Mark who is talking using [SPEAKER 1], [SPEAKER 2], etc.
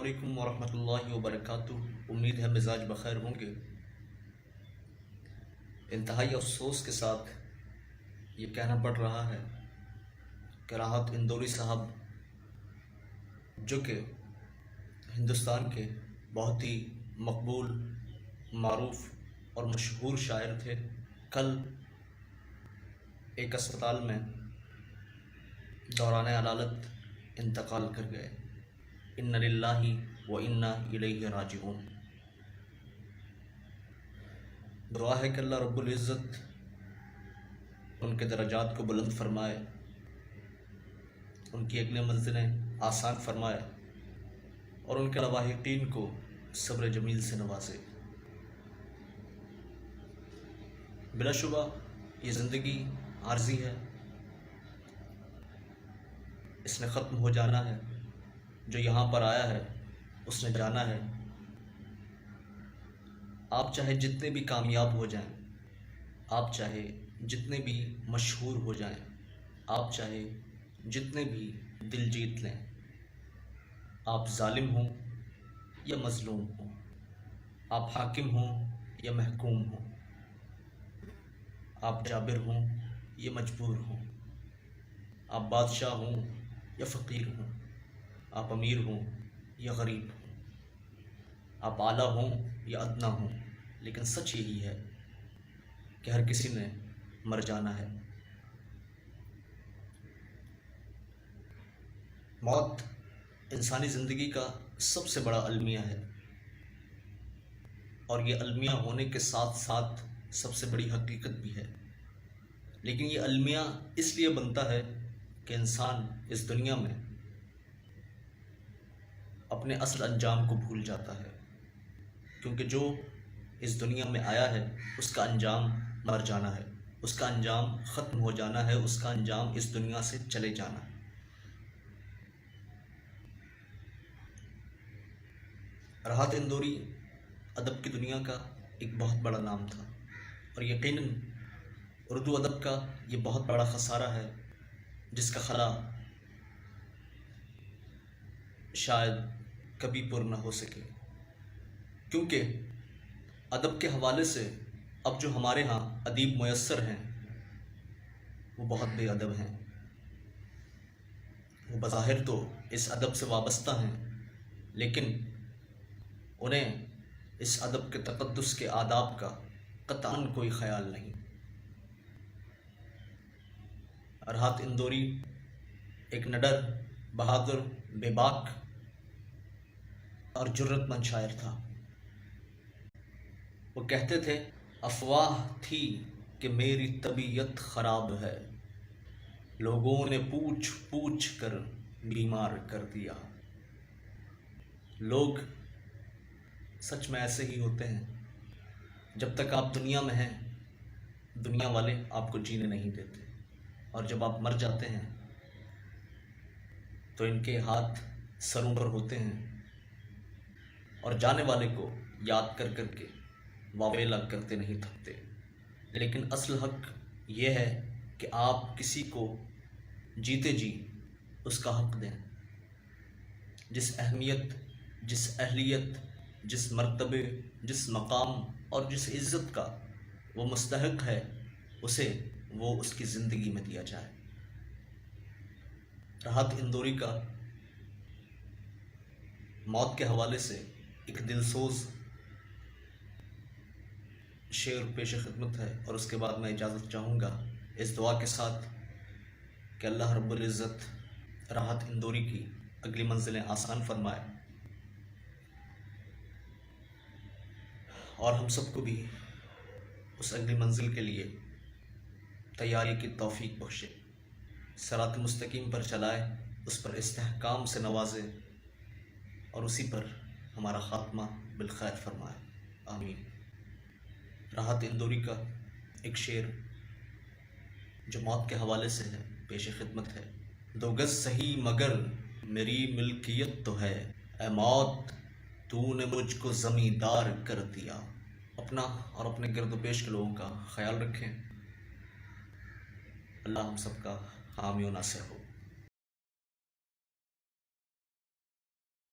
[SPEAKER 1] علیکم ورحمۃ اللہ وبرکاتہ۔ امید ہے مزاج بخیر ہوں گے۔ انتہائی افسوس کے ساتھ یہ کہنا پڑ رہا ہے کہ راحت اندوری صاحب، جو کہ ہندوستان کے بہت ہی مقبول، معروف اور مشہور شاعر تھے، کل ایک اسپتال میں دوران عدالت انتقال کر گئے۔ ان للہ و انا الیہ راجعون۔ دعا ہے کہ اللہ رب العزت ان کے درجات کو بلند فرمائے، ان کی اگلی منزلیں آسان فرمائے اور ان کے لواحقین کو صبر جمیل سے نوازے۔ بلا شبہ یہ زندگی عارضی ہے، اس نے ختم ہو جانا ہے۔ جو یہاں پر آیا ہے اس نے جانا ہے۔ آپ چاہے جتنے بھی کامیاب ہو جائیں، آپ چاہے جتنے بھی مشہور ہو جائیں، آپ چاہے جتنے بھی دل جیت لیں، آپ ظالم ہوں یا مظلوم ہوں، آپ حاکم ہوں یا محکوم ہوں، آپ جابر ہوں یا مجبور ہوں، آپ بادشاہ ہوں یا فقیر ہوں، آپ امیر ہوں یا غریب ہوں، آپ اعلیٰ ہوں یا ادنیٰ ہوں، لیکن سچ یہی ہے کہ ہر کسی نے مر جانا ہے۔ موت انسانی زندگی کا سب سے بڑا المیہ ہے، اور یہ المیہ ہونے کے ساتھ ساتھ سب سے بڑی حقیقت بھی ہے۔ لیکن یہ المیہ اس لیے بنتا ہے کہ انسان اس دنیا میں اپنے اصل انجام کو بھول جاتا ہے، کیونکہ جو اس دنیا میں آیا ہے اس کا انجام مر جانا ہے، اس کا انجام ختم ہو جانا ہے، اس کا انجام اس دنیا سے چلے جانا ہے۔ راحت اندوری ادب کی دنیا کا ایک بہت بڑا نام تھا، اور یقیناً اردو ادب کا یہ بہت بڑا خسارہ ہے جس کا خلا شاید کبھی پر نہ ہو سکے، کیونکہ ادب کے حوالے سے اب جو ہمارے ہاں ادیب میسر ہیں وہ بہت بے ادب ہیں۔ وہ بظاہر تو اس ادب سے وابستہ ہیں، لیکن انہیں اس ادب کے تقدس کے آداب کا قطعاً کوئی خیال نہیں۔ راحت اندوری ایک نڈر، بہادر، بے باک اور جرت مند شاعر تھا۔ وہ کہتے تھے، افواہ تھی کہ میری طبیعت خراب ہے، لوگوں نے پوچھ پوچھ کر بیمار کر دیا۔ لوگ سچ میں ایسے ہی ہوتے ہیں، جب تک آپ دنیا میں ہیں دنیا والے آپ کو جینے نہیں دیتے، اور جب آپ مر جاتے ہیں تو ان کے ہاتھ سروں پر ہوتے ہیں اور جانے والے کو یاد کر کر کے واویلا کرتے نہیں تھکتے۔ لیکن اصل حق یہ ہے کہ آپ کسی کو جیتے جی اس کا حق دیں، جس اہمیت، جس اہلیت، جس مرتبے، جس مقام اور جس عزت کا وہ مستحق ہے، اسے وہ اس کی زندگی میں دیا جائے۔ راحت اندوری کا موت کے حوالے سے ایک دلسوز شعر پیش خدمت ہے، اور اس کے بعد میں اجازت چاہوں گا اس دعا کے ساتھ کہ اللہ رب العزت راحت اندوری کی اگلی منزلیں آسان فرمائے، اور ہم سب کو بھی اس اگلی منزل کے لیے تیاری کی توفیق بخشے، صراط مستقیم پر چلائے، اس پر استحکام سے نوازے، اور اسی پر ہمارا خاتمہ بالخیر فرمائے، آمین۔ راحت اندوری کا ایک شعر جو موت کے حوالے سے ہے، پیش خدمت ہے۔ دو گز سہی مگر میری ملکیت تو ہے، اے موت تو نے مجھ کو زمیندار کر دیا۔ اپنا اور اپنے گرد و پیش کے لوگوں کا خیال رکھیں۔ اللہ ہم سب کا حامی و ناصر ہو۔